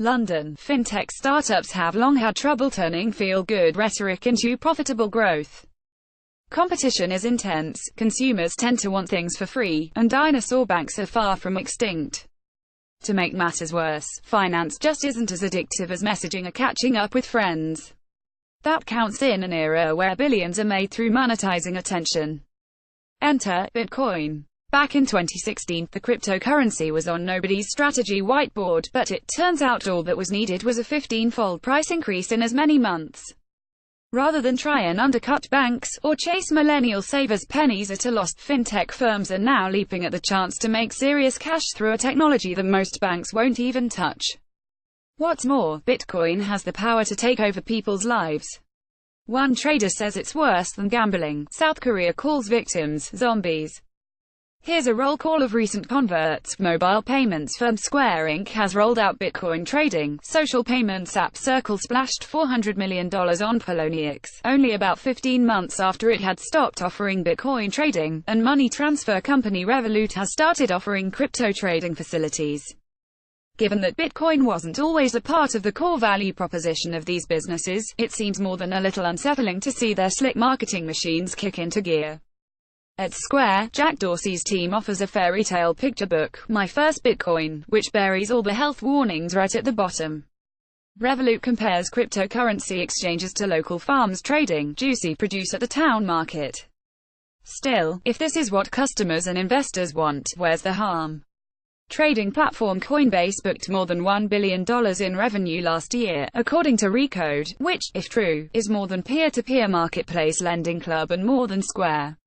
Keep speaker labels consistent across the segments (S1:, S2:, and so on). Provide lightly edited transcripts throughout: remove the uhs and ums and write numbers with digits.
S1: London. Fintech startups have long had trouble turning feel-good rhetoric into profitable growth. Competition is intense, consumers tend to want things for free, and dinosaur banks are far from extinct. To make matters worse, finance just isn't as addictive as messaging or catching up with friends. That counts in an era where billions are made through monetizing attention. Enter Bitcoin. Back in 2016, the cryptocurrency was on nobody's strategy whiteboard, but it turns out all that was needed was a 15-fold price increase in as many months. Rather than try and undercut banks, or chase millennial savers' pennies at a loss, fintech firms are now leaping at the chance to make serious cash through a technology that most banks won't even touch. What's more, Bitcoin has the power to take over people's lives. One trader says it's worse than gambling. South Korea calls victims zombies. Here's a roll call of recent converts. Mobile payments firm Square Inc. has rolled out Bitcoin trading. Social payments app Circle splashed $400 million on Poloniex, only about 15 months after it had stopped offering Bitcoin trading, and money transfer company Revolut has started offering crypto trading facilities. Given that Bitcoin wasn't always a part of the core value proposition of these businesses, it seems more than a little unsettling to see their slick marketing machines kick into gear. At Square, Jack Dorsey's team offers a fairy tale picture book, My First Bitcoin, which buries all the health warnings right at the bottom. Revolut compares cryptocurrency exchanges to local farms trading juicy produce at the town market. Still, if this is what customers and investors want, where's the harm? Trading platform Coinbase booked more than $1 billion in revenue last year, according to Recode, which, if true, is more than peer-to-peer marketplace Lending Club and more than Square.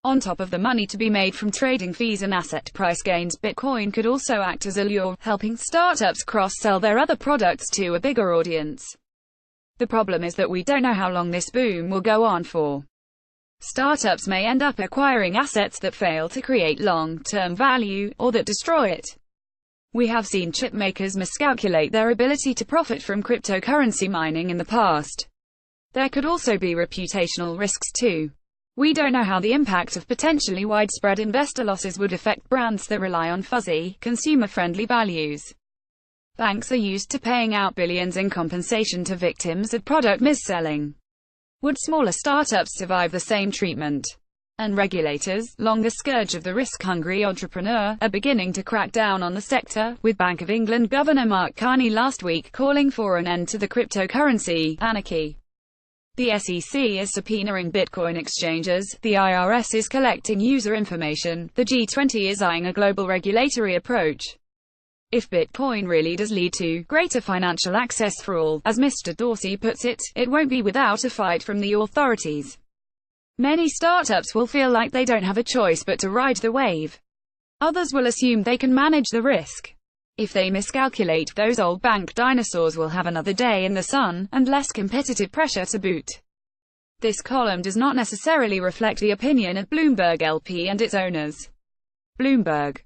S1: On top of the money to be made from trading fees and asset price gains, Bitcoin could also act as a lure, helping startups cross-sell their other products to a bigger audience. The problem is that we don't know how long this boom will go on for. Startups may end up acquiring assets that fail to create long-term value, or that destroy it. We have seen chip makers miscalculate their ability to profit from cryptocurrency mining in the past. There could also be reputational risks too. We don't know how the impact of potentially widespread investor losses would affect brands that rely on fuzzy, consumer-friendly values. Banks are used to paying out billions in compensation to victims of product mis-selling. Would smaller startups survive the same treatment? And regulators, longer scourge of the risk-hungry entrepreneur, are beginning to crack down on the sector, with Bank of England Governor Mark Carney last week calling for an end to the cryptocurrency anarchy. The SEC is subpoenaing Bitcoin exchanges, the IRS is collecting user information, the G20 is eyeing a global regulatory approach. If Bitcoin really does lead to greater financial access for all, as Mr. Dorsey puts it, it won't be without a fight from the authorities. Many startups will feel like they don't have a choice but to ride the wave. Others will assume they can manage the risk. If they miscalculate, those old bank dinosaurs will have another day in the sun, and less competitive pressure to boot. This column does not necessarily reflect the opinion of Bloomberg LP and its owners. Bloomberg